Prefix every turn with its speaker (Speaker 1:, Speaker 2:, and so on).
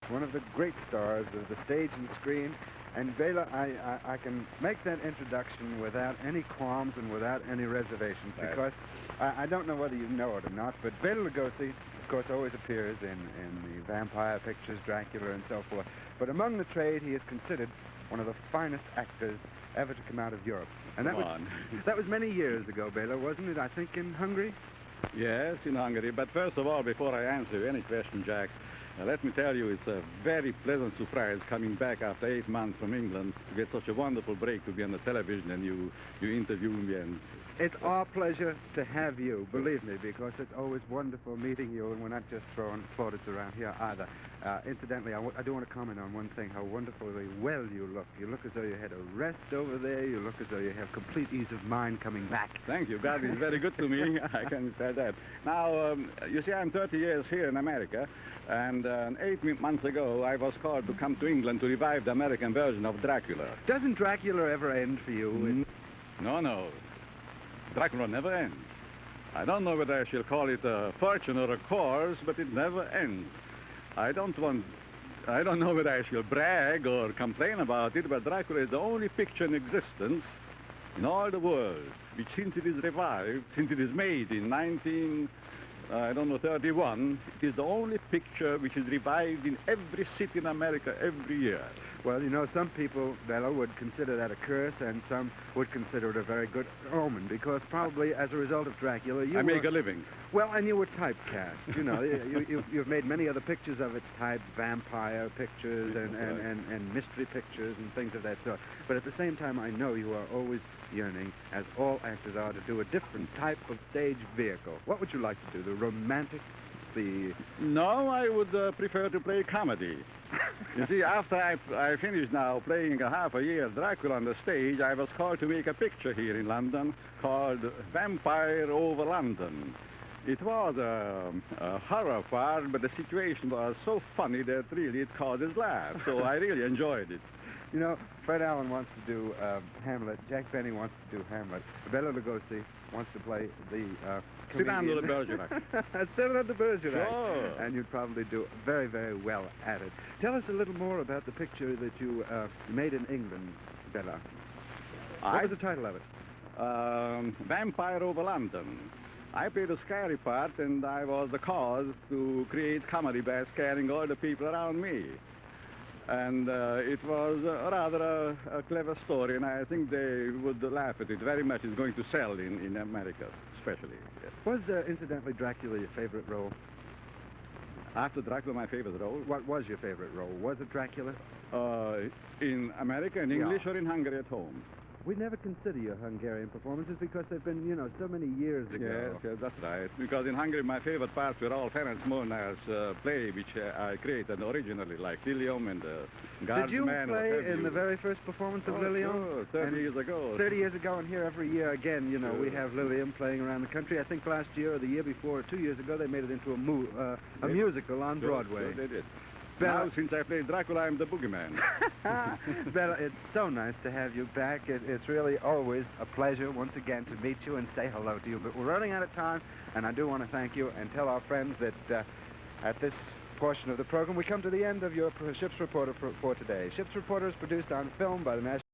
Speaker 1: one of the great stars of the stage and screen. And Bela, I can make that introduction without any qualms and without any reservations,
Speaker 2: Right.
Speaker 1: because I don't know whether you know it or not, but Bela Lugosi, of course, always appears in the vampire pictures, Dracula and so forth. But among the trade, he is considered one of the finest actors ever to come out of Europe. And
Speaker 2: Come on.
Speaker 1: that was many years ago, Bela, wasn't it? I think in Hungary?
Speaker 2: Yes, in Hungary. But first of all, before I answer any question, Jack, let me tell you it's a very pleasant surprise coming back after 8 months from England to get such a wonderful break to be on the television and you interview me. And
Speaker 1: It's our pleasure to have you, believe me, because it's always wonderful meeting you, and we're not just throwing plaudits around here either. Incidentally, I do want to comment on one thing, how wonderfully well you look. You look as though you had a rest over there. You look as though you have complete ease of mind coming back.
Speaker 2: Thank you. God is very good to me. I can tell that. Now, you see, I'm 30 years here in America, and 8 months ago, I was called to come to England to revive the American version of Dracula.
Speaker 1: Doesn't Dracula ever end for you?
Speaker 2: No. Dracula never ends. I don't know whether I shall call it a fortune or a course, but it never ends. I don't know whether I shall brag or complain about it, but Dracula is the only picture in existence in all the world, which since it is revived, since it is made in 31, it is the only picture which is revived in every city in America every year.
Speaker 1: Well, you know, some people, Bela, would consider that a curse, and some would consider it a very good omen, because probably as a result of Dracula,
Speaker 2: I make a living.
Speaker 1: Well, and you were typecast. You know, you've made many other pictures of its type, vampire pictures and mystery pictures and things of that sort. But at the same time, I know you are always yearning, as all actors are, to do a different type of stage vehicle. What would you like to do? The romantic?
Speaker 2: No, I would prefer to play comedy. You see, after I finished now playing a half a year Dracula on the stage, I was called to make a picture here in London called Vampire Over London. It was a horror part, but the situation was so funny that really it causes laughs, so I really enjoyed it.
Speaker 1: You know, Fred Allen wants to do Hamlet. Jack Benny wants to do Hamlet. Bela Lugosi wants to play the
Speaker 2: Cyrano de
Speaker 1: comedian.
Speaker 2: Bergerac.
Speaker 1: Cyrano de Bergerac.
Speaker 2: Sure.
Speaker 1: And you'd probably do very, very well at it. Tell us a little more about the picture that you made in England, Bela. What was the title of it?
Speaker 2: Vampire Over London. I played a scary part, and I was the cause to create comedy by scaring all the people around me. And it was rather a clever story, and I think they would laugh at it very much. It's going to sell in America, especially. Yes.
Speaker 1: Was, incidentally, Dracula your favorite role?
Speaker 2: After Dracula, my favorite role?
Speaker 1: What was your favorite role? Was it Dracula?
Speaker 2: In America, in English, or in Hungary at home?
Speaker 1: We never consider your Hungarian performances because they've been, you know, so many years ago.
Speaker 2: Yes, that's right. Because in Hungary, my favorite parts were all Ferenc Molnár's play, which I created originally, like Lilium and Guardsman.
Speaker 1: Did you play in the very first performance of Lilium?
Speaker 2: Sure, 30 years ago.
Speaker 1: 30 years ago, and here every year again, you know, we have Lilium playing around the country. I think last year or the year before, or 2 years ago, they made it into a musical on Broadway.
Speaker 2: Sure, they did.
Speaker 1: Bela,
Speaker 2: now, since I played Dracula, I'm the boogeyman.
Speaker 1: Bela, it's so nice to have you back. It's really always a pleasure once again to meet you and say hello to you. But we're running out of time, and I do want to thank you and tell our friends that at this portion of the program, we come to the end of your Ship's Reporter for today. Ship's Reporter is produced on film by the National